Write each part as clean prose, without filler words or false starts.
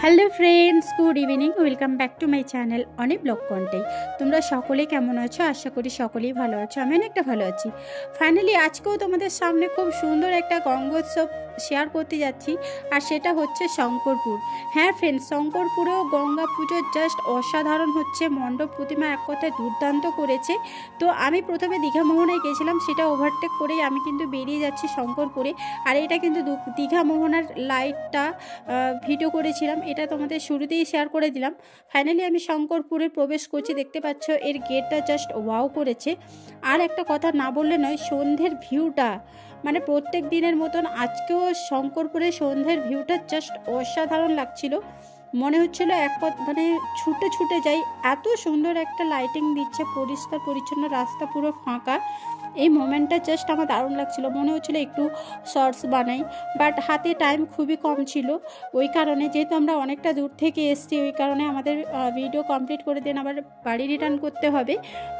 Hello friends, good evening. Welcome back to my channel অনেক blog content. তোমরা সকলে কেমন আছো? আশা করি সকলেই ভালো আছো। আমি অনেকটা ভালো আছি। ফাইনালি আজকেও তোমাদের সামনে খুব সুন্দর একটা গঙ্গোৎসব শেয়ার করতে যাচ্ছি, আর সেটা হচ্ছে শঙ্করপুর। হ্যাঁ ফ্রেন্ডস, শঙ্করপুরেও গঙ্গা পুজো জাস্ট অসাধারণ হচ্ছে। মণ্ডপ প্রতিমা এক কথায় দুর্দান্ত করেছে। তো আমি প্রথমে দীঘা মোহনায় গেছিলাম, সেটা ওভারটেক করেই আমি কিন্তু বেরিয়ে যাচ্ছি শঙ্করপুরে। আর এটা কিন্তু দীঘা মোহনার লাইটটা ভিডিও করেছিলাম, এটা তোমাদের শুরুতেই শেয়ার করে দিলাম। ফাইনালি আমি শঙ্করপুরে প্রবেশ করছি, দেখতে পাচ্ছ এর গেটটা জাস্ট ওয়াও করেছে। আর একটা কথা না বললে নয়, সন্ধ্যের ভিউটা মানে প্রত্যেক দিনের মতন আজকেও শঙ্করপুরের সন্ধ্যের ভিউটা জাস্ট অসাধারণ লাগছিল। মনে হচ্ছিল মানে ছুটে ছুটে যাই, এত সুন্দর একটা লাইটিং দিচ্ছে, পরিষ্কার পরিচ্ছন্ন রাস্তা, পুরো ফাঁকা। এই মোমেন্টটা জাস্ট আমার দারুণ লাগছিল। মনে হচ্ছিলো একটু শর্টস বানাই, বাট হাতে টাইম খুবই কম ছিল। ওই কারণে, যেহেতু আমরা অনেকটা দূর থেকে এসেছি, ওই কারণে আমাদের ভিডিও কমপ্লিট করে দেন আবার বাড়ি রিটার্ন করতে হবে।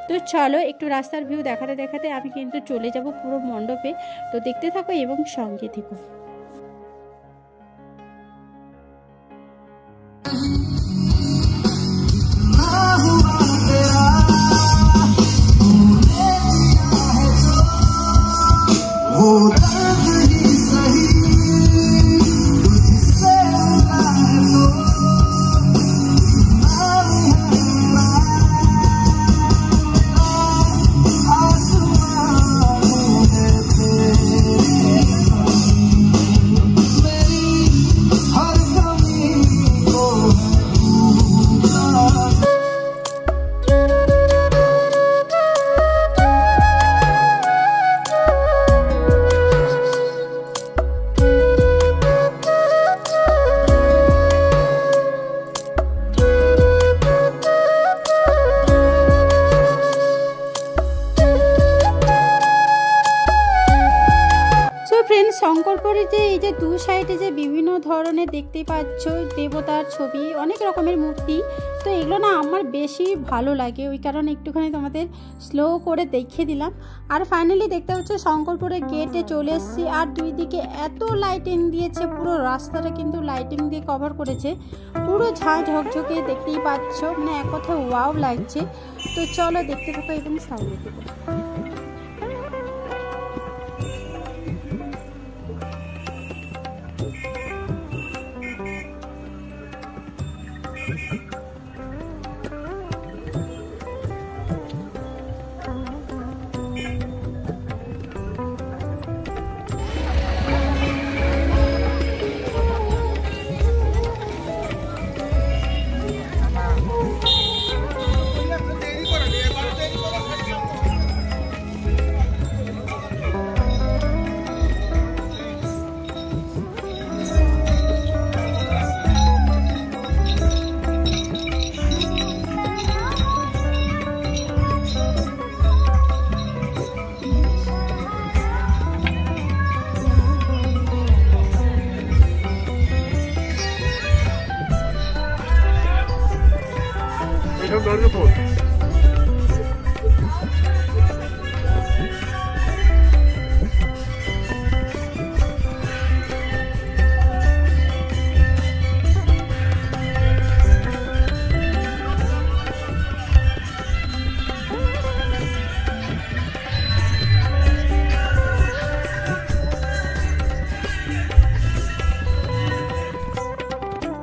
তো চলো একটু রাস্তার ভিউ দেখাতে দেখাতে আমি কিন্তু চলে যাব পুরো মণ্ডপে। তো দেখতে থাকো এবং সঙ্গে থেকো। শঙ্করপুরের যে এই যে দু সাইডে যে বিভিন্ন ধরনের দেখতে পাচ্ছ দেবতার ছবি, অনেক রকমের মূর্তি, তো এগুলো না আমার বেশি ভালো লাগে, ওই কারণে একটুখানি তোমাদের স্লো করে দেখিয়ে দিলাম। আর ফাইনালি দেখতে পাচ্ছ শঙ্করপুরের গেটে চলে এসেছি, আর দুই দিকে এত লাইটিং দিয়েছে, পুরো রাস্তাটা কিন্তু লাইটিং দিয়ে কভার করেছে, পুরো ঝাঁ ঝকঝকে দেখতেই পাচ্ছ, মানে এক কথায় ওয়াও লাগছে। তো চলো দেখতে থাকো এবং সঙ্গে থাকো।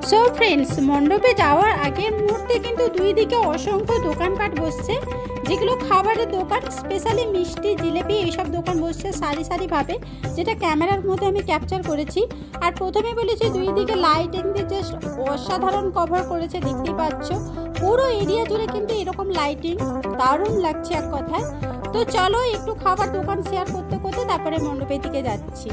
সো ফ্রেন্ডস, মণ্ডপে যাওয়ার আগের মুহূর্তে কিন্তু দুই দিকে অসংখ্য দোকানপাট বসছে, যেগুলো খাবারের দোকান, স্পেশালি মিষ্টি, জিলেপি, এইসব দোকান বসছে সারি সারিভাবে, যেটা ক্যামেরার মধ্যে আমি ক্যাপচার করেছি। আর প্রথমে বলেছি দুই দিকে লাইটিং দিয়ে জাস্ট অসাধারণ কভার করেছে, দেখতেই পাচ্ছ পুরো এরিয়া জুড়ে কিন্তু এরকম লাইটিং, দারুণ লাগছে এক কথায়। তো চলো একটু খাবার দোকান শেয়ার করতে করতে তারপরে মণ্ডপের দিকে যাচ্ছি।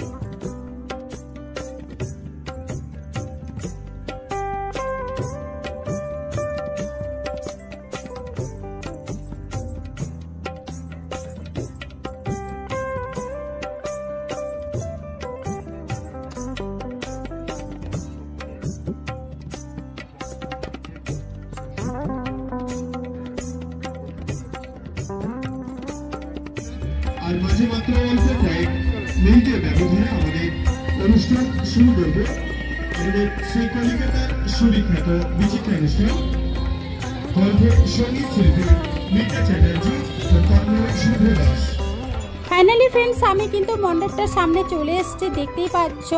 আর মাঝে মাত্র অল্প কয়েক মিনিটের ব্যবধানে আমাদের অনুষ্ঠান শুরু করবে। আমাদের সেই কলিকাতার সুবিখ্যাত বিচিত্র অনুষ্ঠান কণ্ঠে সঙ্গীত শিল্পী মিতা চ্যাটার্জি ও তন্ময় শুভ দাস। ফাইনালি ফ্রেন্ডস, আমি কিন্তু মণ্ডপটার সামনে চলে এসেছি, দেখতেই পাচ্ছ।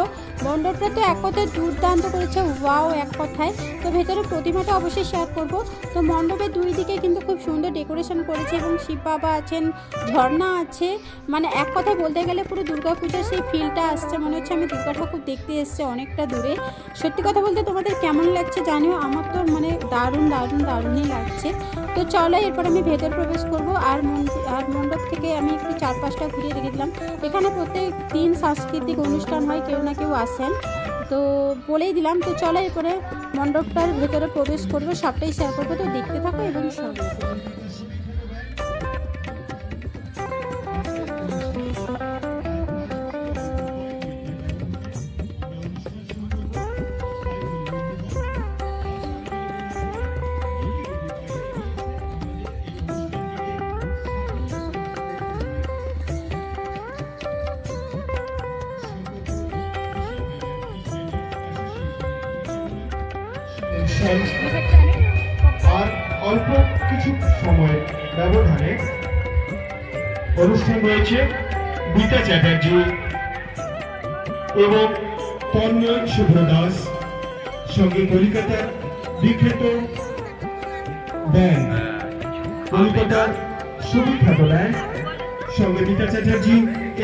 মণ্ডপটা তো এক কথায় দুর্দান্ত করেছে, ওয়াও এক কথায়। তো ভেতরে প্রতিমাটা অবশ্যই শেয়ার করব। তো মণ্ডপের দুই দিকে কিন্তু খুব সুন্দর ডেকোরেশন করেছে এবং শিব বাবা আছেন, ঝর্ণা আছে, মানে এক কথায় বলতে গেলে পুরো দুর্গাপূজার সেই ফিলটা আসছে, মনে হচ্ছে আমি দুর্গা ঠাকুর দেখতে এসেছি অনেকটা দূরে। সত্যি কথা বলতে তোমাদের কেমন লাগছে জানিও, আমার তো মানে দারুণ দারুণ দারুণই লাগছে। তো চলো এরপর আমি ভেতর প্রবেশ করব। আর মণ্ডপ থেকে আমি একটু চারপাশটা ঘুরিয়ে রেখে দিলাম। এখানে প্রত্যেক দিন সাংস্কৃতিক অনুষ্ঠান হয়, কেউ না কেউ আসেন, তো বলেই দিলাম। তো চলো এরপরে মণ্ডপটার ভেতরে প্রবেশ করবো, সবটাই শেয়ার করবো। তো দেখতে থাকো এবং সঙ্গে থাকো। আর অল্প কিছু সময় ব্যবধানে অনুষ্ঠান রয়েছে মিতা চ্যাটার্জি এবং তন্ময় শুভ দাস সঙ্গে কলিকাতার বিখ্যাত ব্যান্ড, কলকাতার সুবিখ্যাত ব্যান্ড সঙ্গে মিতা চ্যাটার্জি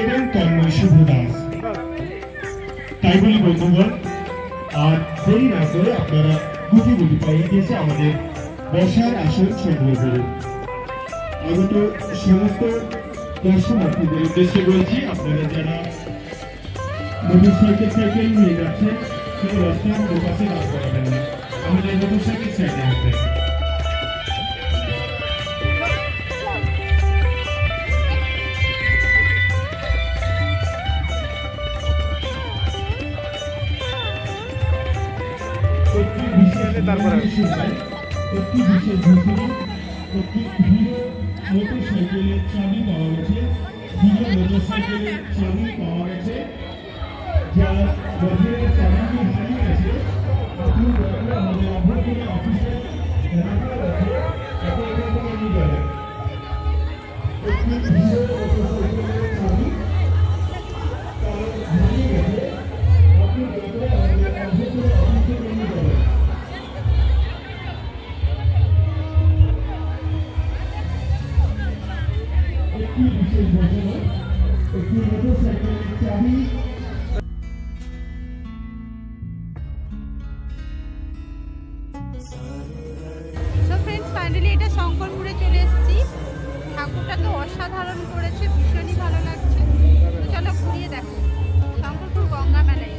এবং তন্ময় শুভ দাস। তাই বলি বন্ধুগণ, আর দেরি না করে আপনারা গুটি গুটি পাইয়ে দিয়েছে আমাদের বসার আসন সংগ্রহ করুন। আগত সমস্ত দর্শনার্থীদের উদ্দেশ্যে বলছি, আপনারা যারা মোটরসাইকেল নিয়ে যাচ্ছেন সেই রাস্তার দুপাশে দাঁড় করাবেন না, আমাদের মোটরসাইকেল সাইডে আসবেন। একটি বিশেষ ঘোষণা, একটি হিরো মোটরসাইকেলের চাবি পাওয়া গেছে, হিরো মোটরসাইকেলের চাবি পাওয়া গেছে, যার বছরের চাবিটি হারিয়ে গেছে। আপনি আমাদের অভ্যন্তরীণ অফিসে রাখা আছে, তাকে এখান থেকে নিয়ে যাবেন। একটি হিরো মোটরসাইকেলের চাবি হারিয়ে গেছে, আপনি আমাদের অভ্যন্তরীণ অফিসে নিয়ে যাবেন। একটি বিশেষ ঘোষণা, একটি মোটরসাইকেলের চাবি। সো ফ্রেন্ডস, ফাইনালি এটা শঙ্করপুরে চলে এসেছি। ঠাকুরটা তো অসাধারণ করেছে, ভীষণই ভালো লাগছে। তো চলো ঘুরিয়ে দেখো, শঙ্করপুর গঙ্গা মেলায়।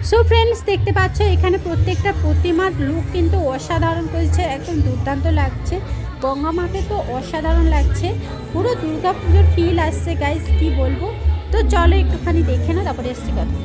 সো ফ্রেন্ডস, দেখতে পাচ্ছ এখানে প্রত্যেকটা প্রতিমার লুক কিন্তু অসাধারণ করেছে, একদম দুর্দান্ত লাগছে। গঙ্গা মাকে তো অসাধারণ লাগছে, পুরো দুর্গা পুজোর ফিল আসছে গাইস, কি বলবো। তো চলো একটুখানি দেখে না, তারপরে আসছি কথা।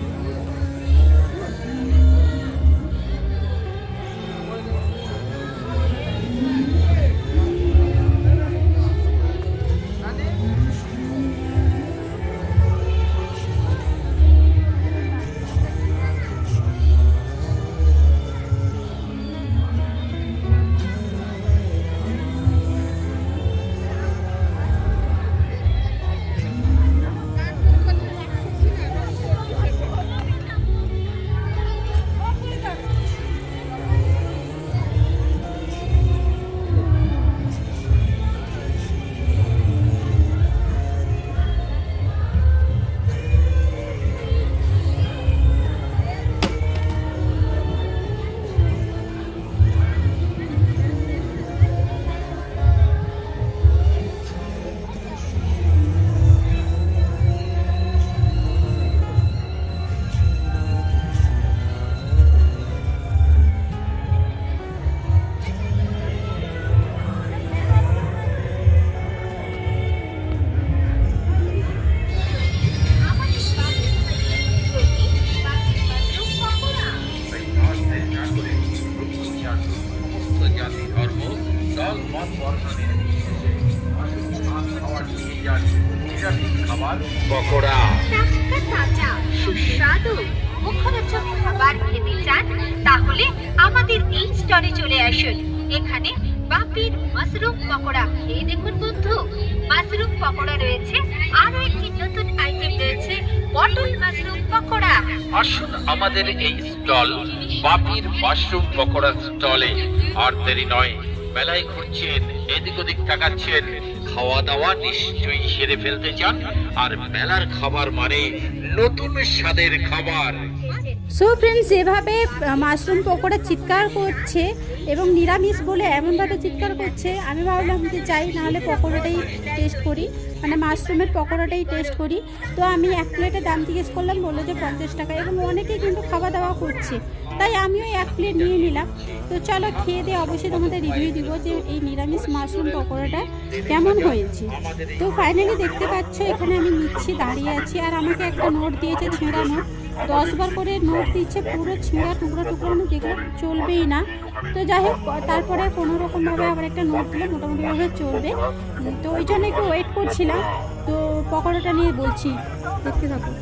নিরামিষ খাবার পকোড়া। টাটকা তাজা সুস্বাদু মুখরোচক খাবার খেতে চান তাহলে আমাদের এই স্টলে চলে আসুন। এখানে বাপির মাশরুম পকোড়া খেয়ে দেখুন বন্ধু। মাশরুম পকোড়া রয়েছে, আরো একটি নতুন আইটেম রয়েছে পটল মাশরুম পকোড়া। আসুন আমাদের এই স্টল বাপির মাশরুম পকোড়া স্টলে। আর দেরি নয়, মেলায় ঘুরছেন, এদিক ওদিক তাকাচ্ছেন, খাওয়া দাওয়া নিশ্চয়ই সেরে ফেলতে চান। আর মেলার খাবার মানে নতুন স্বাদের খাবার। সো ফ্রেন্ডস, যেভাবে মাশরুম পকোড়া চিৎকার করছে এবং নিরামিষ বলে এমনভাবে চিৎকার করছে, আমি ভাবলাম যে যাই নাহলে পকোড়াটাই টেস্ট করি, মানে মাশরুমের পকোড়াটাই টেস্ট করি। তো আমি এক প্লেটের দাম জিজ্ঞেস করলাম, বললো যে 50 টাকা, এবং অনেকেই কিন্তু খাওয়া দাওয়া করছে, তাই আমিও এক প্লেট নিয়ে নিলাম। তো চলো খেয়ে দিয়ে অবশ্যই তোমাদের রিভিউ দিব যে এই নিরামিষ মাশরুম পকোড়াটা কেমন হয়েছে। তো ফাইনালি দেখতে পাচ্ছ এখানে আমি নিচ্ছি, দাঁড়িয়ে আছি, আর আমাকে একটা নোট দিয়েছে, ছেঁড়া নোট, 10 বার করে নোট দিচ্ছে, পুরো ছিঁড়া টুকরো টুকরো, মানে যেগুলো চলবেই না। তো যাই হোক, তারপরে কোনো রকমভাবে আবার একটা নোট দিলে মোটামুটিভাবে চলবে। তো ওই জন্য একটু ওয়েট করছিলাম। তো পকোড়াটা নিয়ে বলছি, দেখতে থাকো।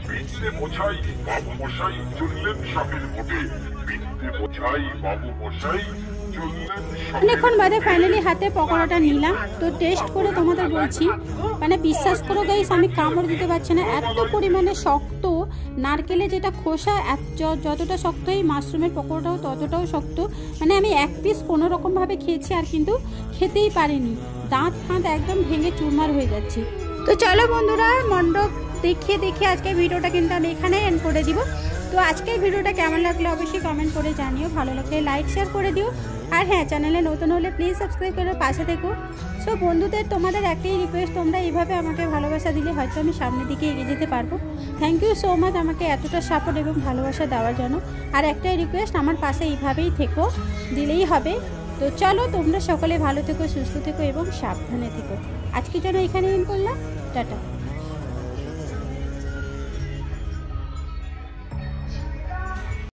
বিদ্যে বোঝাই বাবু মশাই চললেন সাপের ভোটে। বিদ্যে বোঝাই বাবু মশাই চললেন। অনেকক্ষণ বাদে ফাইনালি হাতে পকোড়াটা নিলাম। তো টেস্ট করে তোমাদের বলছি, মানে বিশ্বাস করো গাইস, আমি কামড় দিতে পারছি না, এত পরিমাণে শক্ত। নারকেলে যেটা খোসা যতটা শক্ত, এই মাশরুমের পকোড়াটাও ততটাও শক্ত। মানে আমি এক পিস কোনো রকমভাবে খেয়েছি, আর কিন্তু খেতেই পারিনি, দাঁত ফাঁত একদম ভেঙে চুরমার হয়ে যাচ্ছে। তো চলো বন্ধুরা, মণ্ডপ দেখিয়ে আজকের ভিডিওটা কিন্তু আমি এখানে এন্ড করে দিব। তো আজকের ভিডিওটা কেমন লাগলো অবশ্যই কমেন্ট করে জানিও, ভালো লাগলে লাইক শেয়ার করে দিও, আর হ্যাঁ, চ্যানেলে নতুন হলে প্লিজ সাবস্ক্রাইব করে পাশে থেকো। সো বন্ধুদের, তোমাদের একটাই রিকোয়েস্ট, তোমরা এইভাবে আমাকে ভালোবাসা দিলে হয়তো আমি সামনের দিকে এগিয়ে যেতে পারবো। থ্যাংক ইউ সো মাচ আমাকে এতটা সাপোর্ট এবং ভালোবাসা দেওয়ার জন্য। আর একটাই রিকোয়েস্ট, আমার পাশে এইভাবেই থেকো, দিলেই হবে। তো চলো, তোমরা সকলে ভালো থেকো, সুস্থ থেকো এবং সাবধানে থেকো। আজকের জন্য এখানে এন্ড করলাম, টাটা।